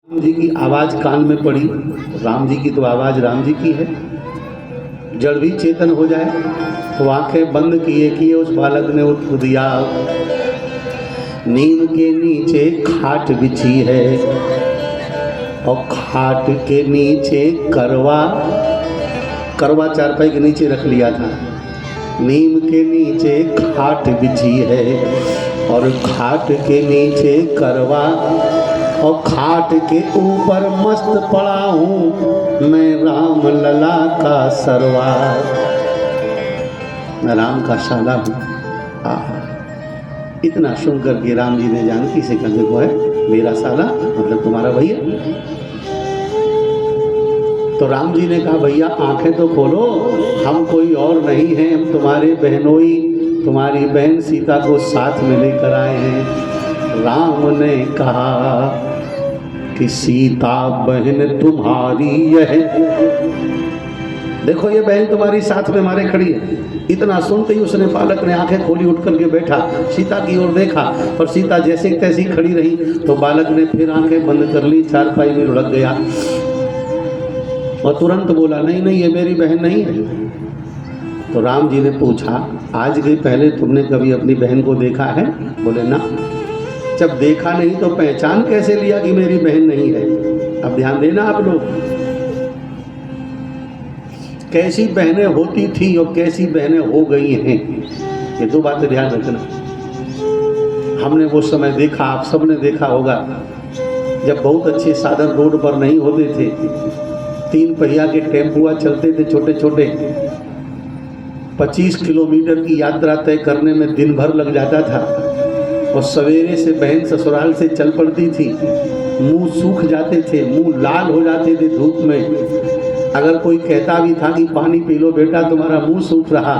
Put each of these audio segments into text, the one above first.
राम जी की आवाज़ कान में पड़ी। राम जी की तो आवाज़ राम जी की है। जड़ भी चेतन हो जाए तो आंखें बंद किए किए उस बालक ने उठ दिया। नीम के नीचे खाट बिछी है और खाट के नीचे करवा चारपाई के नीचे रख लिया था। नीम के नीचे खाट बिछी है और खाट के नीचे करवा और खाट के ऊपर मस्त पड़ा हूँ मैं राम लला का सरवा। मैं राम का शाला हूँ। आहा, इतना सुनकर के राम जी ने जानकी से कहा देखो है मेरा साला मतलब तुम्हारा भैया। तो राम जी ने कहा भैया आंखें तो खोलो, हम कोई और नहीं हैं, हम तुम्हारे बहनोई तुम्हारी बहन सीता को साथ में लेकर आए हैं। राम ने कहा कि सीता बहन तुम्हारी यह, देखो ये बहन तुम्हारी साथ में हमारे खड़ी है। इतना सुनते ही उसने बालक ने आंखें खोली, उठ करके बैठा, सीता की ओर देखा और सीता जैसे तैसी खड़ी रही। तो बालक ने फिर आंखें बंद कर ली, चारपाई में लुढ़क गया और तुरंत बोला नहीं नहीं ये मेरी बहन नहीं है। तो राम जी ने पूछा आज के पहले तुमने कभी अपनी बहन को देखा है? बोले ना। जब देखा नहीं तो पहचान कैसे लिया कि मेरी बहन नहीं है? अब ध्यान देना आप लोग, कैसी बहनें होती थी और कैसी बहनें हो गई हैं, ये दो बातें ध्यान रखना। हमने वो समय देखा, आप सबने देखा होगा जब बहुत अच्छे साधन रोड पर नहीं होते थे, 3 पहिया के टेम्पुआ चलते थे छोटे छोटे, 25 किलोमीटर की यात्रा तय करने में दिन भर लग जाता था। और सवेरे से बहन ससुराल से चल पड़ती थी, मुंह सूख जाते थे, मुंह लाल हो जाते थे धूप में। अगर कोई कहता भी था कि पानी पी लो बेटा तुम्हारा मुंह सूख रहा,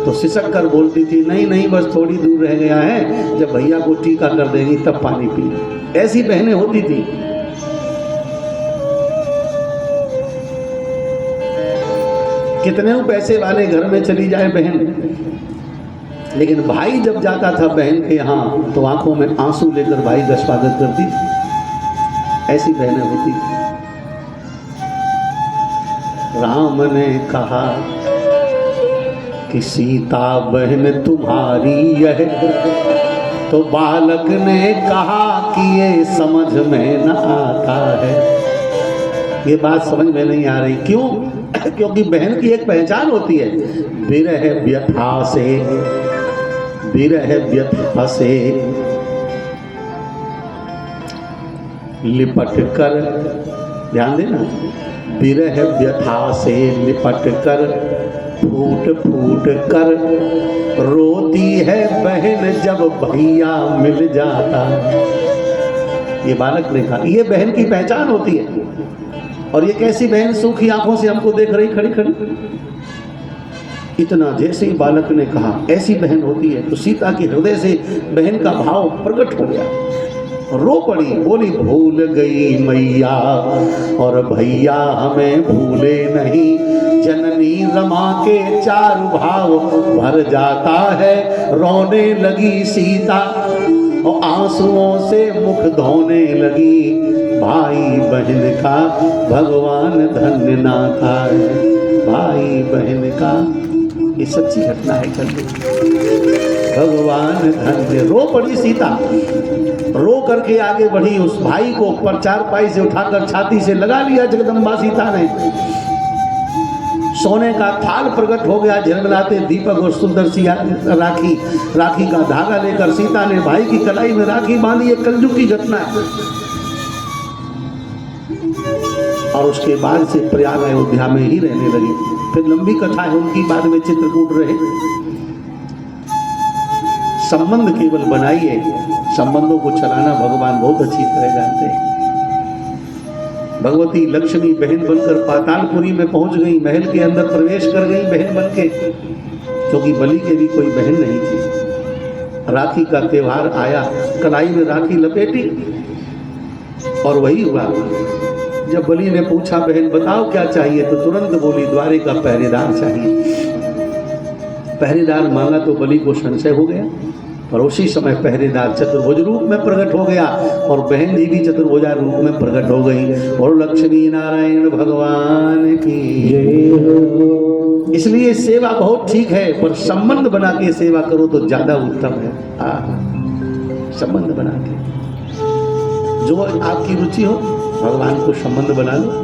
तो सिसक कर बोलती थी नहीं नहीं बस थोड़ी दूर रह गया है, जब भैया को टीका कर देंगी तब पानी पी। ऐसी बहनें होती थी। कितने पैसे वाले घर में चली जाए बहन, लेकिन भाई जब जाता था बहन के यहाँ तो आंखों में आंसू लेकर भाई का स्वागत करती थी। ऐसी बहनें होती थी। राम ने कहा कि सीता बहन तुम्हारी यह, तो बालक ने कहा कि ये समझ में न आता है। ये बात समझ में नहीं आ रही, क्यों? क्योंकि बहन की एक पहचान होती है, विरह व्यथा से, विरह व्यथा से लिपट कर, ध्यान देना, विरह व्यथा से लिपट कर फूट फूट कर रोती है बहन जब भैया मिल जाता। ये बालक ने कहा ये बहन की पहचान होती है। और ये कैसी बहन सूखी आंखों से हमको देख रही खड़ी खड़ी। इतना जैसे ही बालक ने कहा ऐसी बहन होती है, तो सीता के हृदय से बहन का भाव प्रकट हो गया, रो पड़ी, बोली भूल गई मैया और भैया हमें भूले नहीं, जननी रमा के चार भाव भर जाता है। रोने लगी सीता और आंसुओं से मुख धोने लगी, भाई बहन का भगवान धन्य नाता है। भाई बहन का, ये सच्ची घटना है, चलते भगवान धन्य। रो पड़ी सीता, रो करके आगे बढ़ी, उस भाई को पर चारपाई से उठाकर छाती से लगा लिया जगदम्बा सीता ने। सोने का थाल प्रकट हो गया, झलमलाते दीपक और सुंदर सी राखी, राखी का धागा लेकर सीता ने भाई की कलाई में राखी बांधी। एक कलयुग की घटना है। और उसके बाद से प्रयाग अयोध्या में ही रहने लगी। फिर लंबी कथा है उनकी, बाद में चित्रकूट रहे। संबंध केवल बनाइए, संबंधों को चलाना भगवान बहुत अच्छी तरह जानते हैं। भगवती लक्ष्मी बहन बनकर पातालपुरी में पहुंच गई, महल के अंदर प्रवेश कर गई बहन बनके, क्योंकि बलि के भी कोई बहन नहीं थी। राखी का त्योहार आया, कलाई में राखी लपेटी और वही हुआ। जब बलि ने पूछा बहन बताओ क्या चाहिए, तो तुरंत बोली द्वारे का पहरेदार चाहिए। पहरेदार मांगा तो बलि को संशय हो गया, और उसी समय पहरेदार चतुर्भुज रूप में प्रकट हो गया और बहन जी भी चतुर्भुजा रूप में प्रकट हो गई। और लक्ष्मी नारायण भगवान की जय हो। इसलिए सेवा बहुत ठीक है, पर संबंध बना के सेवा करो तो ज्यादा उत्तम है। संबंध बना के, जो आपकी रुचि हो भगवान को संबंध बना लो।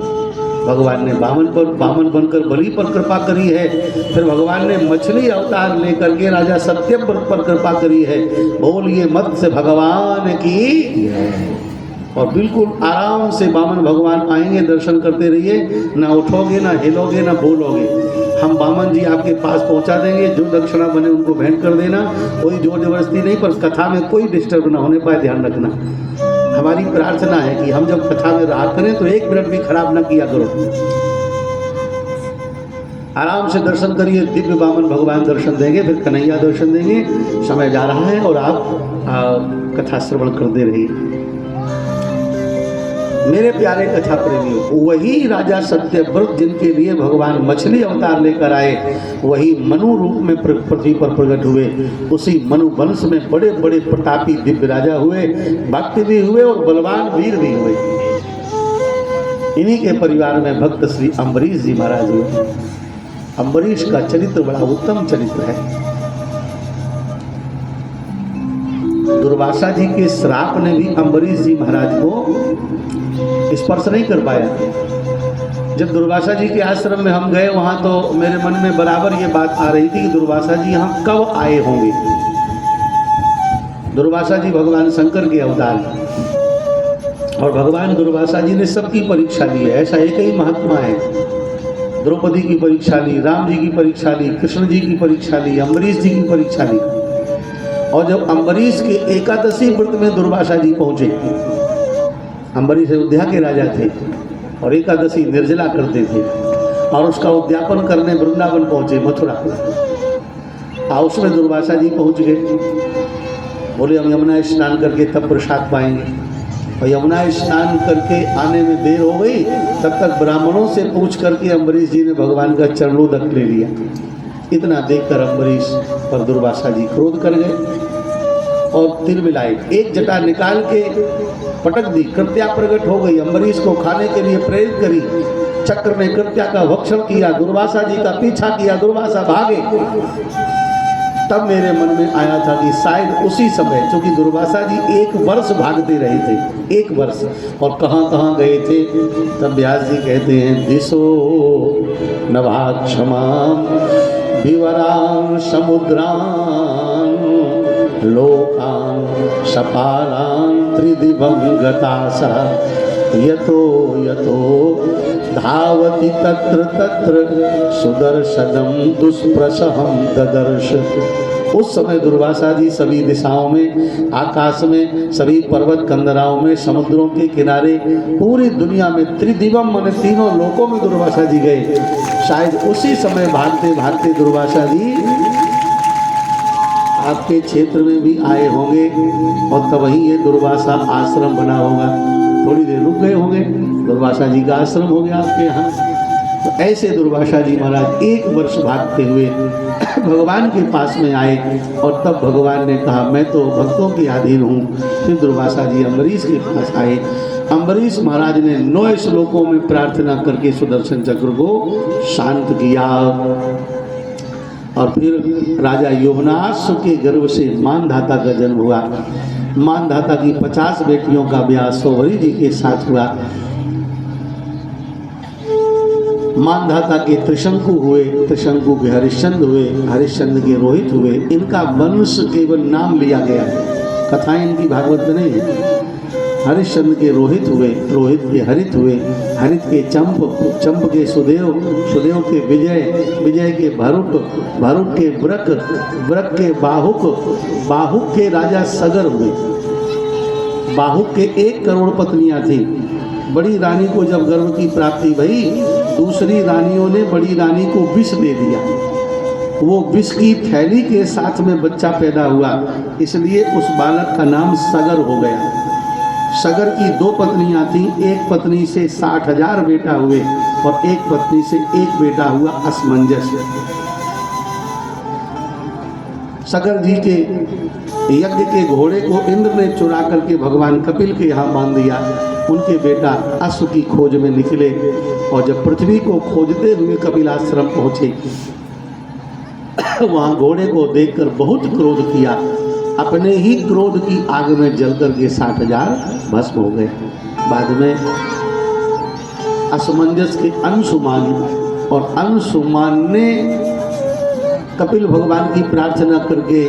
भगवान ने बामन बनकर बलि पर कृपा करी है, फिर भगवान ने मछली अवतार लेकर के राजा सत्यव्रत पर कृपा करी है। बोलिए मत से भगवान की। और बिल्कुल आराम से बामन भगवान आएंगे, दर्शन करते रहिए, ना उठोगे ना हिलोगे ना बोलोगे। हम बामन जी आपके पास पहुंचा देंगे, जो दक्षिणा बने उनको भेंट कर देना, कोई जोर जबरदस्ती नहीं, पर कथा में कोई डिस्टर्ब ना होने पाए, ध्यान रखना। हमारी प्रार्थना है कि हम जब कथा में रहा करें तो 1 मिनट भी खराब ना किया करो। आराम से दर्शन करिए, दिव्य बामन भगवान दर्शन देंगे, फिर कन्हैया दर्शन देंगे। समय जा रहा है और आप कथा श्रवण करते रहिए। मेरे प्यारे कथा प्रेमियों, वही राजा सत्यव्रत जिनके लिए भगवान मछली अवतार लेकर आए, वही मनु रूप में पृथ्वी पर प्रकट हुए। उसी मनु वंश में बड़े बड़े प्रतापी दिव्य राजा हुए, भक्त भी हुए और बलवान वीर भी हुए। इन्हीं के परिवार में भक्त श्री अम्बरीश जी महाराज हुए। अम्बरीश का चरित्र बड़ा उत्तम चरित्र है। दुर्वासा जी के श्राप ने भी अम्बरीश जी महाराज को स्पर्श नहीं कर पाया। जब दुर्वासा जी के आश्रम में हम गए, वहां तो मेरे मन में बराबर ये बात आ रही थी कि दुर्वासा जी यहाँ कब आए होंगे। दुर्वासा जी भगवान शंकर के अवतार, और भगवान दुर्वासा जी ने सबकी परीक्षा ली है। ऐसा एक ही महात्मा है, द्रौपदी की परीक्षा ली, राम जी की परीक्षा ली, कृष्ण जी की परीक्षा ली, अम्बरीश जी की परीक्षा ली। और जब अम्बरीश के एकादशी व्रत में दुर्वासा जी पहुंचे, अम्बरीश अयोध्या के राजा थे और एकादशी निर्जला करते थे, और उसका उद्यापन करने वृंदावन पहुंचे, मथुरा। और उसमें दुर्वासा जी पहुंच गए, बोले हम यमुना स्नान करके तब प्रसाद पाएंगे। और यमुना स्नान करके आने में देर हो गई, तब तक ब्राह्मणों से पूछ करके अम्बरीश जी ने भगवान का चरणोदक ले लिया। इतना देखकर अम्बरीश पर दुर्वासा जी क्रोध कर गए और तिल मिलाए, एक जटा निकाल के पटक दी। कृत्या प्रकट हो गई, अम्बरीश को खाने के लिए प्रेरित करी। चक्र ने कृत्या का भक्षण किया, दुर्वासा जी का पीछा किया, दुर्वासा भागे। तब मेरे मन में आया था कि शायद उसी समय, क्योंकि दुर्वासा जी 1 वर्ष भागते रहे थे, 1 वर्ष, और कहाँ कहाँ गए थे। तब व्यास जी कहते हैं, दिशो नभा क्षमाम विवरान समुद्रान लोकान सपालान त्रिदिवं गतासा यतो यतो धावति तत्र तत्र सुदर्शनम दुष्प्रसहम ददर्श। उस समय दुर्वासा जी सभी दिशाओं में, आकाश में, सभी पर्वत कंदराओं में, समुद्रों के किनारे, पूरी दुनिया में, त्रिदिवम माने तीनों लोकों में दुर्वासा जी गए। शायद उसी समय भागते भागते दुर्वासा जी आपके क्षेत्र में भी आए होंगे, और तब वहीं ये दुर्वासा आश्रम बना होगा। थोड़ी देर रुक गए होंगे, दुर्वासा जी का आश्रम हो गया आपके यहाँ। तो ऐसे दुर्वासा जी महाराज 1 वर्ष भागते हुए भगवान के पास में आए, और तब भगवान ने कहा मैं तो भक्तों के अधीन हूँ। फिर दुर्वासा जी अम्बरीश के पास आए। अम्बरीश महाराज ने 9 श्लोकों में प्रार्थना करके सुदर्शन चक्र को शांत किया। और फिर राजा यमुनाश्व के गर्भ से मानधाता का जन्म हुआ। मानधाता की 50 बेटियों का ब्याह सोहरी जी के साथ हुआ। मानधाता के त्रिशंकु हुए, त्रिशंकु के हरिश्चंद्र हुए, हरिश्चंद्र के रोहित हुए। इनका वंश केवल नाम लिया गया, कथाएं इनकी भागवत में नहीं है। हरिश्चंद्र के रोहित हुए, रोहित के हरित हुए, हरित के चंप, चंप के सुदेव, सुदेव के विजय, विजय के भरुक, भरुक के व्रक, व्रक के बाहुक, बाहुक के राजा सगर हुए। बाहुक के 1 करोड़ पत्नियां थी। बड़ी रानी को जब गर्भ की प्राप्ति भई, दूसरी रानियों ने बड़ी रानी को विष दे दिया। वो विष की थैली के साथ में बच्चा पैदा हुआ, इसलिए उस बालक का नाम सगर हो गया। सगर की 2 पत्नियां थीं, एक पत्नी से 60,000 बेटा हुए और एक पत्नी से 1 बेटा हुआ असमंजस। सगर जी के यज्ञ के घोड़े को इंद्र ने चुरा करके भगवान कपिल के यहाँ बांध दिया। उनके बेटा अश्व की खोज में निकले और जब पृथ्वी को खोजते हुए कपिलाश्रम पहुँचे, वहाँ घोड़े को देखकर बहुत क्रोध किया। अपने ही क्रोध की आग में जल करके 60,000 भस्म हो गए। बाद में असमंजस के अंशुमान और अंशुमान ने कपिल भगवान की प्रार्थना करके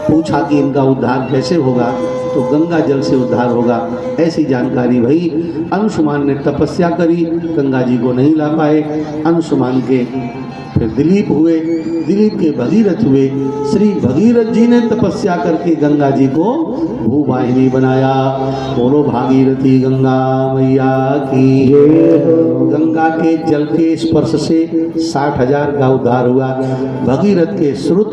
पूछा कि इनका उद्धार कैसे होगा, तो गंगा जल से उद्धार होगा। ऐसी जानकारी भई। अंशुमान ने तपस्या करी, गंगा जी को नहीं ला पाए। अंशुमान के फिर दिलीप हुए, दिलीप के भगीरथ हुए। श्री भगीरथ जी ने तपस्या करके गंगा जी को भूवाहिनी बनाया। बोलो भागीरथी गंगा मैया की। गंगा के जल के स्पर्श से 60,000 का उद्धार हुआ। भगीरथ के श्रुत